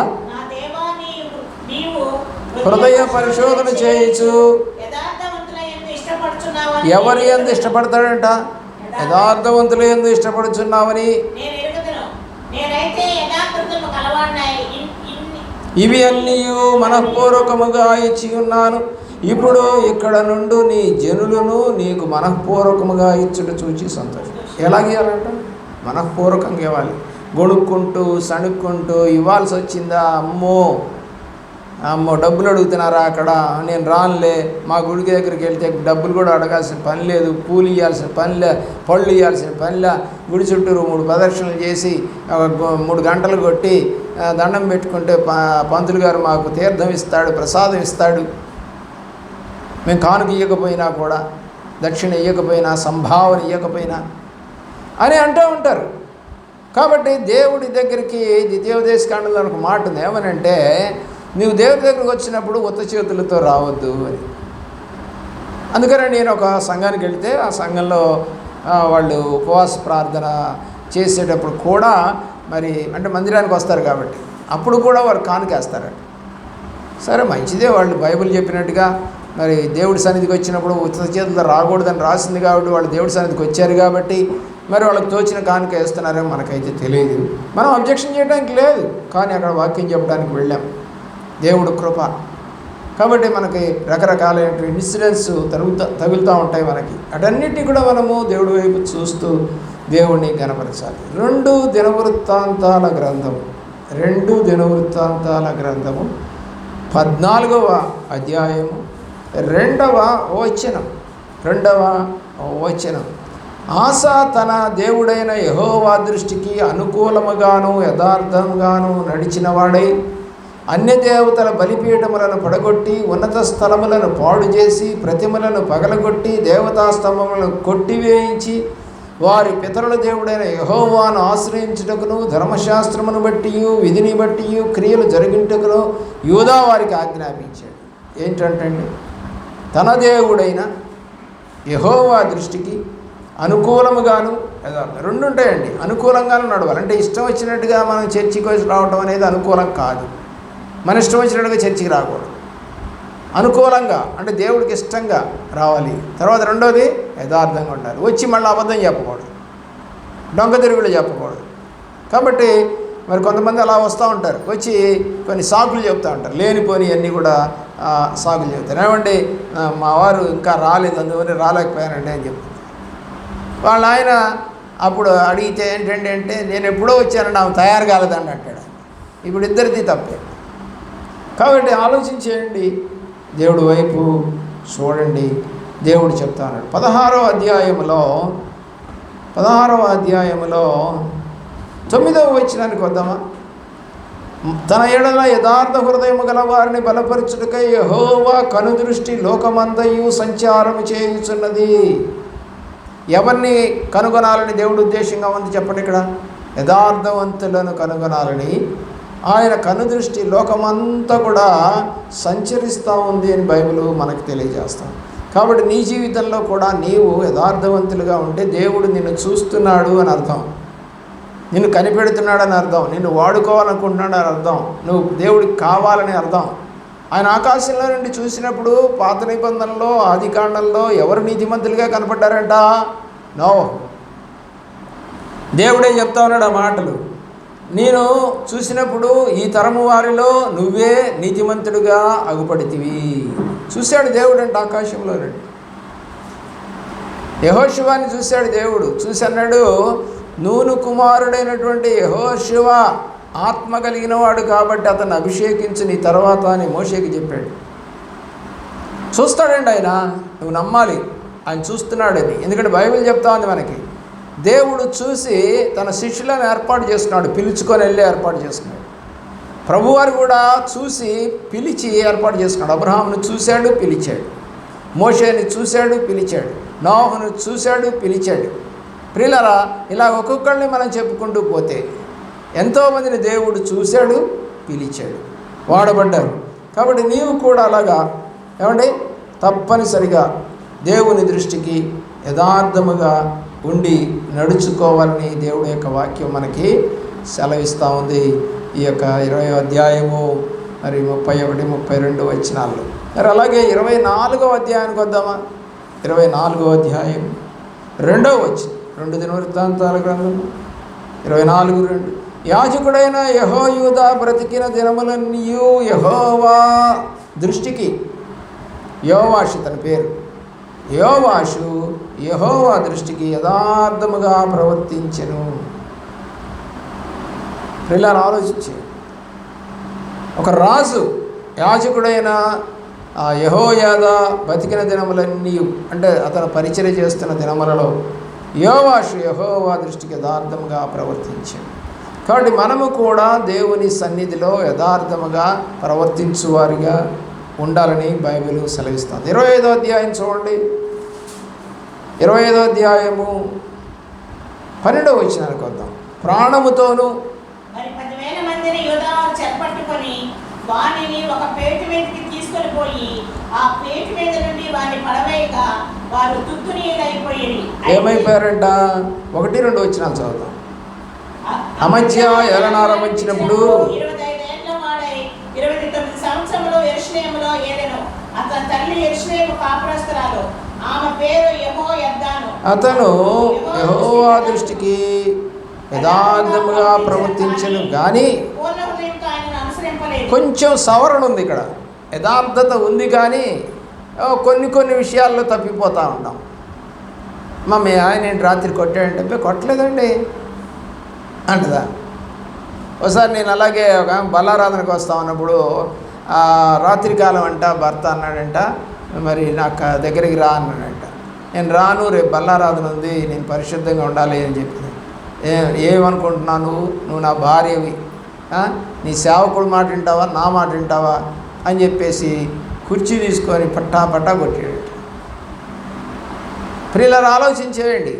Speaker 1: హృదయ పరిశోధన చేయొచ్చు. ఎవరి యందు ఇష్టపడతాడంట? యథార్థవంతుల యందు ఇష్టపడుచున్నావని. ఇవి అన్నీ మనఃపూర్వకముగా ఇచ్చి ఉన్నాను. ఇప్పుడు ఇక్కడ నుండి నీ జనులను నీకు మనఃపూర్వకముగా ఇచ్చుట చూచి సంతోషం. ఎలాగేయాలంట? మనఃపూర్వకంగా ఇవ్వాలి. గొడుక్కుంటూ సణుక్కుంటూ ఇవ్వాల్సి వచ్చిందా? అమ్మో డబ్బులు అడుగుతున్నారా అక్కడ, నేను రానులే, మా గుడికి దగ్గరికి వెళ్తే డబ్బులు కూడా అడగాల్సిన పని లేదు, పూలు ఇవ్వాల్సిన పనిలే, పళ్ళు ఇవ్వాల్సిన పనిలే, గుడి చుట్టూరు 3 ప్రదక్షిణలు చేసి 3 గంటలు కొట్టి దండం పెట్టుకుంటే పంతులు గారు మాకు తీర్థం ఇస్తాడు, ప్రసాదం ఇస్తాడు, మేము కానుక ఇవ్వకపోయినా కూడా, దక్షిణ ఇవ్వకపోయినా, సంభావన ఇవ్వకపోయినా అని అంటూ ఉంటారు. కాబట్టి దేవుడి దగ్గరికి ద్వితీయోపదేశకాండంలో ఒక మాట ఉంది. ఏమనంటే, నువ్వు దేవుడి దగ్గరికి వచ్చినప్పుడు ఉత్త చేతులతో రావద్దు అని. అందుకని నేను ఒక సంఘానికి వెళితే ఆ సంఘంలో వాళ్ళు ఉపవాస ప్రార్థన చేసేటప్పుడు కూడా మరి అంటే మందిరానికి వస్తారు కాబట్టి అప్పుడు కూడా వారు కానుకేస్తారట. సరే మంచిదే, వాళ్ళు బైబిల్ చెప్పినట్టుగా మరి దేవుడి సన్నిధికి వచ్చినప్పుడు ఉత్త చేతులతో రాకూడదని రాసింది కాబట్టి వాళ్ళు దేవుడి సన్నిధికి వచ్చారు కాబట్టి మరి వాళ్ళకి తోచిన కానుక వేస్తున్నారేమో మనకైతే తెలియదు. మనం అబ్జెక్షన్ చేయడానికి లేదు, కానీ అక్కడ వాక్యం చెప్పడానికి వెళ్ళాం. దేవుడు కృప కాబట్టి మనకి రకరకాలైన ఇన్సిడెంట్స్ తగులుతూ ఉంటాయి మనకి. అటన్నిటినీ కూడా మనము దేవుడి వైపు చూస్తూ దేవుడిని గణపరచాలి. 2 దినవృత్తాంతాల గ్రంథము 14వ అధ్యాయము 2వ వచనం. ఆసా తన దేవుడైన యెహోవా దృష్టికి అనుకూలముగాను యథార్థంగాను నడిచిన వాడై అన్యదేవతల బలిపీఠములను పడగొట్టి ఉన్నత స్థలములను పాడు చేసి ప్రతిమలను పగలగొట్టి దేవతా స్తంభములను కొట్టివేయించి వారి పితరుల దేవుడైన యెహోవాను ఆశ్రయించుటకును ధర్మశాస్త్రమును బట్టి విధిని బట్టి క్రియలు జరిగించుటకును యూదా వారికి ఆజ్ఞాపించాడు. ఏంటంటే తన దేవుడైన యెహోవా దృష్టికి అనుకూలముగాను యథార్థం 2 ఉంటాయండి. అనుకూలంగాను నడవాలి అంటే ఇష్టం వచ్చినట్టుగా మనం చర్చికి వచ్చి రావడం అనేది అనుకూలం కాదు. మన ఇష్టం వచ్చినట్టుగా చర్చికి రాకూడదు. అనుకూలంగా అంటే దేవుడికి ఇష్టంగా రావాలి. తర్వాత 2వది యథార్థంగా ఉండాలి. వచ్చి మళ్ళీ అబద్ధం చెప్పకూడదు, దొంగ తిరుగులు చెప్పకూడదు. కాబట్టి మరి కొంతమంది అలా వస్తూ ఉంటారు, వచ్చి కొన్ని సాకులు చెప్తూ ఉంటారు, లేనిపోని అన్నీ కూడా సాకులు చెప్తారు. ఏమండి మా వారు ఇంకా రాలేదు, అందువల్ల రాలేకపోయానండి అని చెప్తారు. వాళ్ళ ఆయన అప్పుడు అడిగితే ఏంటంటే అంటే నేను ఎప్పుడో వచ్చానండి, ఆమె తయారు కాలేదండి అంటాడు. ఇప్పుడు ఇద్దరిది తప్పే. కాబట్టి ఆలోచించేయండి, దేవుడి వైపు చూడండి. దేవుడు చెప్తా ఉన్నాడు 16వ అధ్యాయములో 9వ వచనానికి వద్దామా? తన ఎడల యథార్థ హృదయము గల వారిని బలపరచుటకై యెహోవా కనుదృష్టి లోకమంతయు సంచారము చేయుచున్నది. ఎవరిని కనుగొనాలని దేవుడు ఉద్దేశంగా ఉంది చెప్పండి. ఇక్కడ యథార్థవంతులను కనుగొనాలని ఆయన కనుదృష్టి లోకమంతా కూడా సంచరిస్తూ ఉంది అని బైబిల్ మనకు తెలియజేస్తాం. కాబట్టి నీ జీవితంలో కూడా నీవు యథార్థవంతులుగా ఉంటే దేవుడు నిన్ను చూస్తున్నాడు అని అర్థం, నిన్ను కనిపెడుతున్నాడు అని అర్థం, నిన్ను వాడుకోవాలనుకుంటున్నాడు అని అర్థం, నువ్వు దేవుడికి కావాలని అర్థం. ఆయన ఆకాశంలో నుండి చూసినప్పుడు పాత నిబంధనలో ఆదికాండంలో ఎవరు నీతిమంతులుగా కనపడ్డారంట? నోవహు. దేవుడే చెప్తా ఉన్నాడు ఆ మాటలు. నేను చూసినప్పుడు ఈ తరము వారిలో నువ్వే నీతిమంతుడుగా అగుపడితివి. చూశాడు దేవుడు అంటే ఆకాశంలో రండి. యెహోషువాని చూశాడు దేవుడు, చూసి అన్నాడు, నూను కుమారుడైనటువంటి యెహోషువ ఆత్మ కలిగిన వాడు కాబట్టి అతను అభిషేకించి నీ తర్వాత అని మోషేకి చెప్పాడు. చూస్తాడండి ఆయన, నువ్వు నమ్మాలి ఆయన చూస్తున్నాడని. ఎందుకంటే బైబిల్ చెప్తా ఉంది మనకి, దేవుడు చూసి తన శిష్యులను ఏర్పాటు చేసుకున్నాడు, పిలుచుకొని వెళ్ళి ఏర్పాటు చేసుకున్నాడు. ప్రభువారు కూడా చూసి పిలిచి ఏర్పాటు చేసుకున్నాడు. అబ్రహామును చూశాడు, పిలిచాడు. మోషేని చూశాడు, పిలిచాడు. నోహును చూశాడు, పిలిచాడు. ప్రియులారా, ఇలా ఒక్కొక్కరిని మనం చెప్పుకుంటూ పోతే ఎంతోమందిని దేవుడు చూశాడు, పిలిచాడు, వాడబడ్డారు. కాబట్టి నీవు కూడా అలాగా ఏమండి తప్పనిసరిగా దేవుని దృష్టికి యథార్థముగా ఉండి నడుచుకోవాలని దేవుడి యొక్క వాక్యం మనకి సెలవిస్తూ ఉంది. ఈ యొక్క 20వ అధ్యాయము మరి 31, 32 వచనాల్లో. మరి అలాగే 24వ అధ్యాయానికి వద్దామా? 24వ అధ్యాయం 2వ వచనం, 2 దినవృత్తాంతాల గ్రంథం 24:2. యాజకుడైన యెహోయూదా బ్రతికిన దినములన్నీ యెహోవా దృష్టికి, యోవాషు తన పేరు, యోవాషు యెహోవా దృష్టికి యథార్థముగా ప్రవర్తించెను. పిల్లలు ఆలోచించి, ఒక రాజు యాజకుడైన యెహోయాదా బతికిన దినములన్నీ, అంటే అతను పరిచర్య చేస్తున్న దినములలో యోవాషు యెహోవా దృష్టికి యథార్థముగా ప్రవర్తించాడు. కాబట్టి మనము కూడా దేవుని సన్నిధిలో యథార్థముగా ప్రవర్తించువారిగా ఉండాలని బైబిల్ సెలవిస్తుంది. 25వ అధ్యాయం చూడండి. 25వ అధ్యాయము 12వ వచనానికి వద్దాం. ప్రాణముతోను
Speaker 2: మరి 10,000 మందిని యూదా చెరపట్టుకొని వారిని ఒక పేటు మీదకి తీసుకొని పోయి ఆ పేటు మీద నుండి వారిని పడవేయగా వారు తుత్తునీయులైపోయి. ఏమైపోయారంట?
Speaker 1: 1, 2 వచనాలు చదువుతాం. అమధ్య ఏలనారంభించినప్పుడు
Speaker 2: 25 ఏళ్ల వాడై 29 సంవత్సరంలో యెరూషలేములో ఏలెను. అతని తల్లి యెరూషలేము కాపురస్తురాలు, ఆమె పేరు యెహోయద్దాను.
Speaker 1: అతను యెహోవా దృష్టికి యథార్థముగా ప్రవర్తించను కానీ కొంచెం సవరణ ఉంది ఇక్కడ. యథార్థత ఉంది కానీ కొన్ని విషయాల్లో తప్పిపోతూ ఉంటాం. మీ ఆయన ఏంటి రాత్రి కొట్టాడంటే, కొట్టలేదండి అంటదా. ఒకసారి నేను అలాగే ఒక బలారాధనకు వస్తా ఉన్నప్పుడు రాత్రికాలం అంట భర్త అన్నాడంట, మరి నాకు దగ్గరికి రా అన్నాడంట. నేను రాను, రేపు బల్లారాధన ఉంది, నేను పరిశుద్ధంగా ఉండాలి అని చెప్పింది. ఏమనుకుంటున్నావు, నువ్వు నా భార్యవి, నీ సేవకుడు మాట వింటావా, నా మాట వింటావా అని చెప్పేసి కుర్చీ తీసుకొని పట్టా కొట్టాడు. ప్రియులారా ఆలోచించేయండి.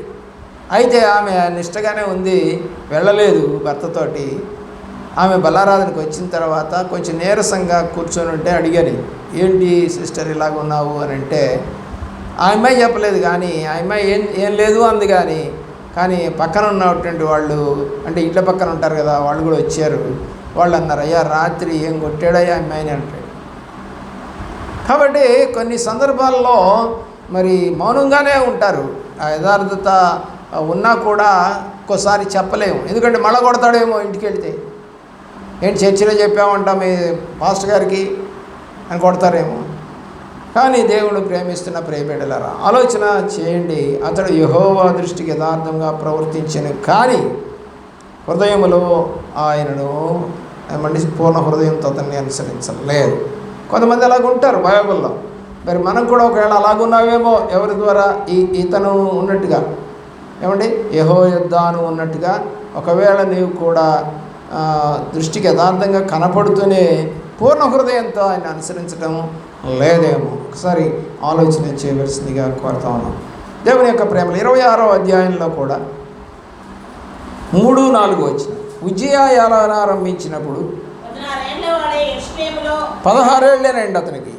Speaker 1: అయితే ఆమె నిష్టగానే ఉంది, వెళ్ళలేదు భర్తతోటి. ఆమె బల్లారాధనకు వచ్చిన తర్వాత కొంచెం నీరసంగా కూర్చొని ఉంటే అడిగాను, ఏంటి సిస్టర్ ఇలాగ ఉన్నావు అని అంటే, ఆ అమ్మాయి చెప్పలేదు కానీ ఆ అమ్మాయి ఏం లేదు అంది. కానీ పక్కన ఉన్నటువంటి వాళ్ళు, అంటే ఇంట్ల పక్కన ఉంటారు కదా, వాళ్ళు కూడా వచ్చారు. వాళ్ళు అన్నారు, అయ్యా రాత్రి ఏం కొట్టాడయ్యా అమ్మాయిని అంటాడు. కాబట్టి కొన్ని సందర్భాల్లో మరి మౌనంగానే ఉంటారు. ఆ యథార్థత ఉన్నా కూడా ఒక్కోసారి చెప్పలేము, ఎందుకంటే మళ్ళా కొడతాడేమో ఇంటికి వెళ్తే. ఏంటి చర్చిలో చెప్పామంటా మీ పాస్టర్ గారికి అని కొడతారేమో. కానీ దేవుడు ప్రేమిస్తున్న ప్రియబిడ్డలారా ఆలోచన చేయండి. అతడు యెహోవా దృష్టికి యథార్థంగా ప్రవర్తించను కానీ హృదయములో ఆయనను పూర్ణ హృదయంతో అతన్ని అనుసరించలేదు. కొంతమంది అలాగ ఉంటారు బైబిల్లో. మరి మనం కూడా ఒకవేళ అలాగున్నావేమో, ఎవరి ద్వారా ఇతను ఉన్నట్టుగా, ఏమండి యెహోయద్దాను ఉన్నట్టుగా ఒకవేళ నీవు కూడా దృష్టికి యథార్థంగా కనపడుతూనే పూర్ణ హృదయంతో ఆయన అనుసరించడం లేదేమో. ఒకసారి ఆలోచన చేయవలసిందిగా కోరుతా ఉన్నాం. దేవుని యొక్క ప్రేమలు 26వ అధ్యాయంలో కూడా 3, 4 వచ్చిన ఉజ్జియా ఏలనారంభించినప్పుడు 16 ఏళ్ళేనండి అతనికి.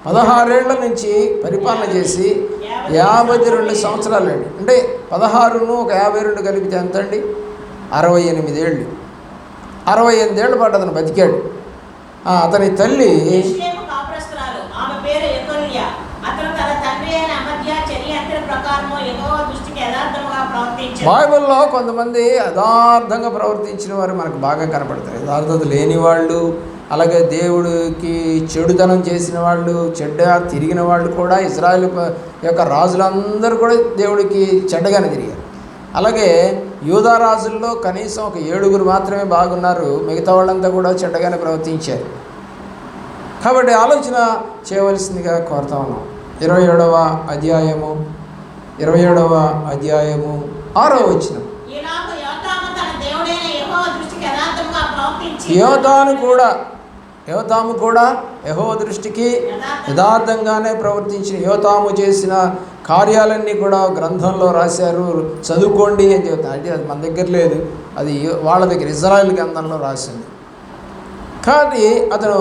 Speaker 1: 16 ఏళ్ల నుంచి పరిపాలన చేసి 52 సంవత్సరాలండి. అంటే 16ను ఒక 52 కలిపితే ఎంత అండి? 68 ఏళ్ళు. 68 ఏళ్ళ పాటు అతను బతికాడు. అతని తల్లి బైబిల్లో కొంతమంది యథార్థంగా ప్రవర్తించిన వారు మనకు బాగా కనపడతారు. యథార్థత లేని వాళ్ళు, అలాగే దేవుడికి చెడుతనం చేసిన వాళ్ళు, చెడ్డ తిరిగిన వాళ్ళు కూడా ఇజ్రాయేల్ యొక్క రాజులందరూ కూడా దేవుడికి చెడ్డగానే తిరిగారు. అలాగే యూదా రాజుల్లో కనీసం ఒక 7 మాత్రమే బాగున్నారు, మిగతా వాళ్ళంతా కూడా చెడ్డగానే ప్రవర్తించారు. కాబట్టి ఆలోచన చేయవలసిందిగా కోరుతా ఉన్నాం. 27వ అధ్యాయము 6వ వచనం. యోతాము కూడా యెహోవా దృష్టికి యథార్థంగానే ప్రవర్తించిన. యోతాము చేసిన కార్యాలన్నీ కూడా గ్రంథంలో రాశారు, చదువుకోండి అని చెప్తాను. అంటే అది మన దగ్గర లేదు, అది వాళ్ళ దగ్గర ఇజ్రాయేల్ గ్రంథంలో రాసింది. కానీ అతను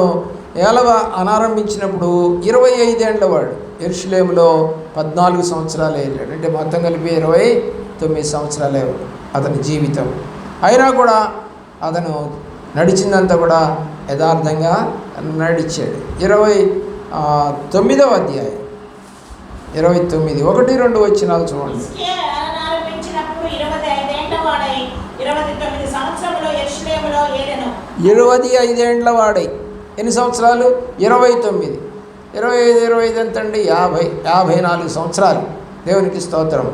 Speaker 1: ఏలవ అనారంభించినప్పుడు 25 ఏళ్ల వాడు. యెరూషలేములో 14 సంవత్సరాలు వెళ్ళాడు. అంటే మొత్తం కలిపి 29 సంవత్సరాలే అతని జీవితం. అయినా కూడా అతను నడిచిందంతా కూడా యథార్థంగా నడిచాడు. 29వ అధ్యాయం 29 1-2 వచనాలు చూడండి.
Speaker 2: హిజ్కియా ఏలనాలు పెంచినప్పుడు 25 ఏండ్ల వాడై 29 సంవత్సరములో యెరూషలేములో ఏలెను.
Speaker 1: 25 ఏండ్ల వాడై ఎన్ని సంవత్సరాలు? 29. 25 ఎంతండి? 54 సంవత్సరాలు. దేవునికి స్తోత్రం.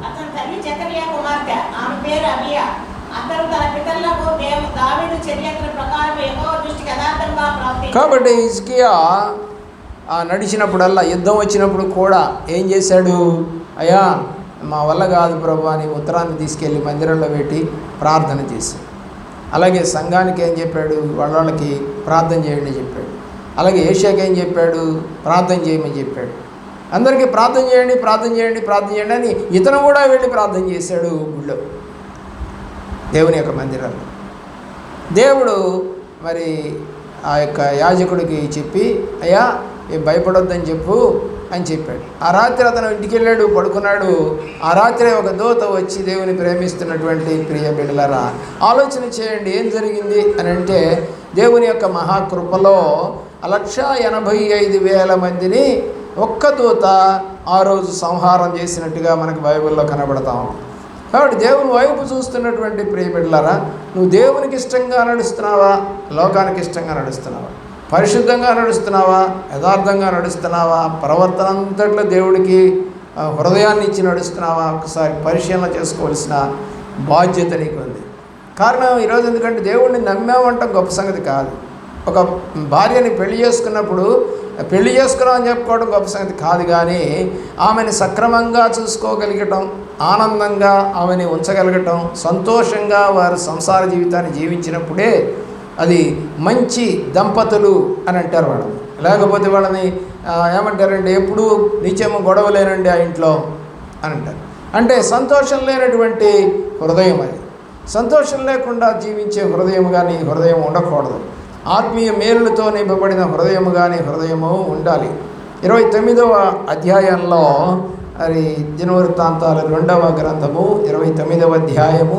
Speaker 2: అతని తల్లి జకరియా కుమార్తె, ఆమె పేరు అబియా. అతడు తన పితరులకు దావీదు చర్యల ప్రకారం యెహోవా దృష్టికి యథార్థంగా ప్రవర్తించాడు.
Speaker 1: కాబట్టి హిజ్కియా నడిచినప్పుడల్లా, యుద్ధం వచ్చినప్పుడు కూడా ఏం చేశాడు? అయ్యా మా వల్ల కాదు ప్రభు అని ఉత్తరాన్ని తీసుకెళ్ళి మందిరంలో పెట్టి ప్రార్థన చేశాడు. అలాగే సంఘానికి ఏం చెప్పాడు? వాళ్ళకి ప్రార్థన చేయండి చెప్పాడు. అలాగే ఏషియాకి ఏం చెప్పాడు? ప్రార్థన చేయమని చెప్పాడు. అందరికీ ప్రార్థన చేయండి, ప్రార్థన చేయండి, ప్రార్థన చేయండి అని ఇతను కూడా వెళ్ళి ప్రార్థన చేశాడు గుళ్ళో, దేవుని యొక్క మందిరంలో. దేవుడు మరి ఆ యొక్క యాజకుడికి చెప్పి, అయ్యా భయపడొద్దని చెప్పు అని చెప్పాడు. ఆ రాత్రి అతను ఇంటికి వెళ్ళాడు, పడుకున్నాడు. ఆ రాత్రి ఒక దూత వచ్చి, దేవుని ప్రేమిస్తున్నటువంటి ప్రియ బిడ్డలారా ఆలోచన చేయండి ఏం జరిగింది అని అంటే, దేవుని యొక్క మహాకృపలో 1,85,000 మందిని ఒక్క దూత ఆ రోజు సంహారం చేసినట్టుగా మనకు బైబిల్లో కనబడతాం. కాబట్టి దేవుని వైపు చూస్తున్నటువంటి ప్రియ బిడ్డలారా, నువ్వు దేవునికి ఇష్టంగా నడుస్తున్నావా, లోకానికి ఇష్టంగా నడుస్తున్నావా, పరిశుద్ధంగా నడుస్తున్నావా, యథార్థంగా నడుస్తున్నావా, ప్రవర్తన అంతట్లో దేవుడికి హృదయాన్ని ఇచ్చి నడుస్తున్నావా, ఒకసారి పరిశీలన చేసుకోవాల్సిన బాధ్యత నీకు ఉంది. కారణం ఈరోజు ఎందుకంటే దేవుడిని నమ్మామంటాం గొప్ప సంగతి కాదు. ఒక భార్యని పెళ్లి చేసుకున్నామని చెప్పుకోవడం గొప్ప సంగతి కాదు, కానీ ఆమెను సక్రమంగా చూసుకోగలగటం, ఆనందంగా ఆమెని ఉంచగలగటం, సంతోషంగా వారి సంసార జీవితాన్ని జీవించినప్పుడే అది మంచి దంపతులు అని అంటారు వాళ్ళని. లేకపోతే వాళ్ళని ఏమంటారండి, ఎప్పుడు నిత్యము గొడవలేనండి ఆ ఇంట్లో అని అంటారు. అంటే సంతోషం లేనటువంటి హృదయం అది. సంతోషం లేకుండా జీవించే హృదయముగా నీ హృదయం ఉండకూడదు. ఆత్మీయ మేలులతో నింపబడిన హృదయము ఉండాలి. 29వ అధ్యాయంలో అది దినవృత్తాంతాలు 2వ గ్రంథము 29వ అధ్యాయము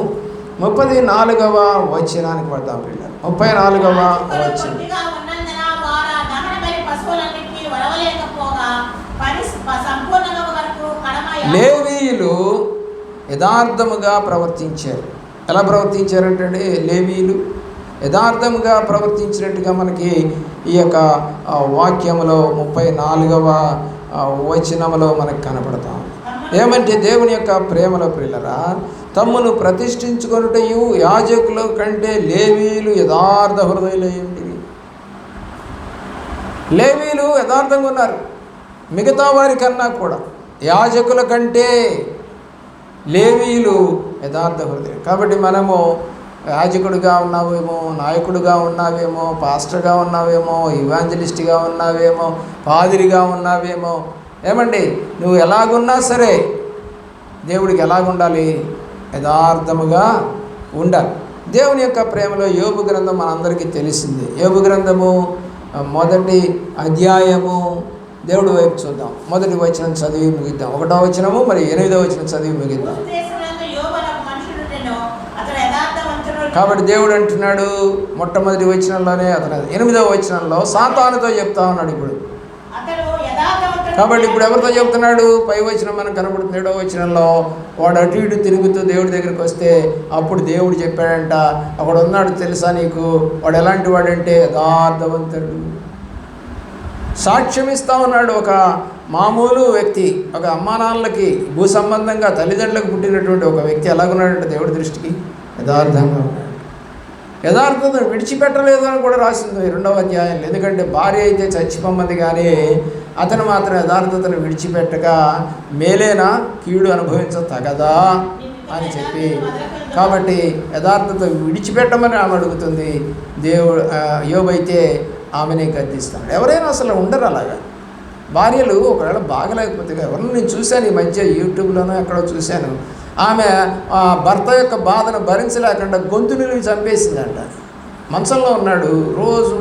Speaker 1: 34వ వచనానికి పడతాం పిల్లలు. 34వ వచనం. లేవీయులు యథార్థముగా ప్రవర్తించారు. ఎలా ప్రవర్తించారంటే, లేవీయులు యథార్థముగా ప్రవర్తించినట్టుగా మనకి ఈ యొక్క వాక్యములో 34వ వచనములో మనకు కనపడతాం. ఏమంటే, దేవుని యొక్క ప్రేమలో ప్రియులరా, తమ్మును ప్రతిష్ఠించుకొనుటయు యాజకుల కంటే లేవీయులు యథార్థ హృదయులయ్యుండి. లేవీయులు యథార్థంగా ఉన్నారు మిగతా వారి కన్నా కూడా. యాజకుల కంటే లేవీయులు యథార్థ హృదయం. కాబట్టి మనము యాజకుడిగా ఉన్నావేమో, నాయకుడిగా ఉన్నావేమో, పాస్టర్గా ఉన్నావేమో, ఇవాంజలిస్ట్గా ఉన్నావేమో, పాదిరిగా ఉన్నావేమో, ఏమండి నువ్వు ఎలాగున్నా సరే దేవుడికి ఎలాగుండాలి? యథార్థముగా ఉండాలి. దేవుని యొక్క ప్రేమలో యోబు గ్రంథం మనందరికీ తెలిసింది. యోబు గ్రంథము 1వ అధ్యాయము దేవుడి వైపు చూద్దాం. 1వ వచనం చదివి ముగిద్దాం. 1వ వచనము మరి 8వ వచనం చదివి ముగిద్దాం. కాబట్టి దేవుడు అంటున్నాడు మొట్టమొదటి వచనంలోనే, అతను 8వ వచనంలో సాతానుతో చెప్తా ఉన్నాడు. ఇప్పుడు కాబట్టి ఇప్పుడు ఎవరితో చెప్తున్నాడు? పై వచనం మనకు కనబడుతుంది 7వ వచనంలో. వాడు అటు ఇటు తిరుగుతూ దేవుడి దగ్గరికి వస్తే అప్పుడు దేవుడు చెప్పాడంట, అక్కడ ఉన్నాడు తెలుసా నీకు, వాడు ఎలాంటి వాడంటే యథార్థవంతుడు. సాక్ష్యం ఇస్తా ఉన్నాడు. ఒక మామూలు వ్యక్తి, ఒక అమ్మానాన్నలకి భూ సంబంధంగా తల్లిదండ్రులకు పుట్టినటువంటి ఒక వ్యక్తి ఎలాగున్నాడంటే దేవుడి దృష్టికి యథార్థంగా ఉన్నాడు. యథార్థతను విడిచిపెట్టలేదు అని కూడా రాసింది 2వ అధ్యాయంలో. ఎందుకంటే భార్య అయితే చచ్చిపోమ్మది, కానీ అతను మాత్రం యథార్థతను విడిచిపెట్టక మేలేనా కీడు అనుభవించతగదా అని చెప్పి, కాబట్టి యథార్థత విడిచిపెట్టమని ఆమె అడుగుతుంది. దేవుడు యోబు అయితే ఆమెనే గద్దిస్తాడు. ఎవరైనా అసలు ఉండరు అలాగా. భార్యలు ఒకవేళ బాగలేకపోతే, ఎవరిని నేను చూశాను ఈ మధ్య యూట్యూబ్లోనూ ఎక్కడో చూశాను, ఆమె భర్త యొక్క బాధను భరించలేకుండా గొంతుని చంపేసిందంట. మంచంలో ఉన్నాడు, రోజు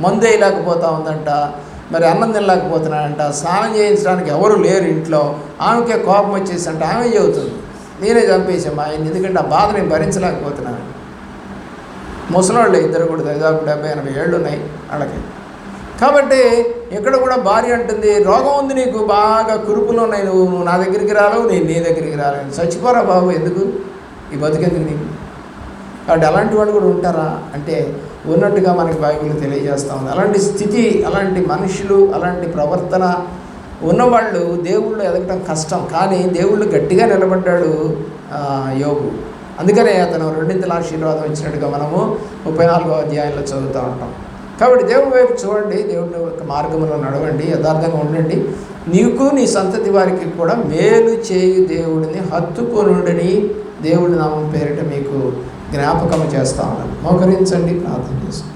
Speaker 1: మందు వేయలేకపోతా ఉందంట, మరి అన్నం తినలేకపోతున్నాడంట, స్నానం చేయించడానికి ఎవరు లేరు ఇంట్లో, ఆమెకే కోపం వచ్చేసి అంటే ఆమె చెబుతుంది నేనే చంపేసాం ఆయన, ఎందుకంటే ఆ బాధ నేను భరించలేకపోతున్నాను. ముసలాళ్ళు ఇద్దరు కూడా దాదాపు 70-80 ఏళ్ళు ఉన్నాయి వాళ్ళకి. కాబట్టి ఇక్కడ కూడా భార్య అంటుంది రోగం ఉంది నీకు, బాగా కురుపులు ఉన్నాయి, నువ్వు నా దగ్గరికి రాలేవు, నేను నీ దగ్గరికి రాలేను, చచ్చిపోరా బాబు, ఎందుకు ఈ బతుకెందుకు నీకు. కాబట్టి అలాంటి వాళ్ళు కూడా ఉంటారా అంటే ఉన్నట్టుగా మనకి బైబిల్ తెలియజేస్తూ ఉంది. అలాంటి స్థితి, అలాంటి మనుషులు, అలాంటి ప్రవర్తన ఉన్నవాళ్ళు దేవుళ్ళు ఎదగటం కష్టం. కానీ దేవుళ్ళు గట్టిగా నిలబడ్డాడు యోబు. అందుకనే అతను రెండింతల ఆశీర్వాదం ఇచ్చినట్టుగా మనము 34వ అధ్యాయంలో చదువుతూ ఉంటాం. కాబట్టి దేవుడి వైపు చూడండి, దేవుడి యొక్క మార్గంలో నడవండి, యథార్థంగా ఉండండి. నీకు నీ సంతతి వారికి కూడా మేలు చేయి దేవుడిని హత్తుకొనుడని దేవుడి నామం పేరిట మీకు జ్ఞాపకం చేస్తూ ఉన్నాను. మోకరించండి, ప్రార్థన చేస్తాం.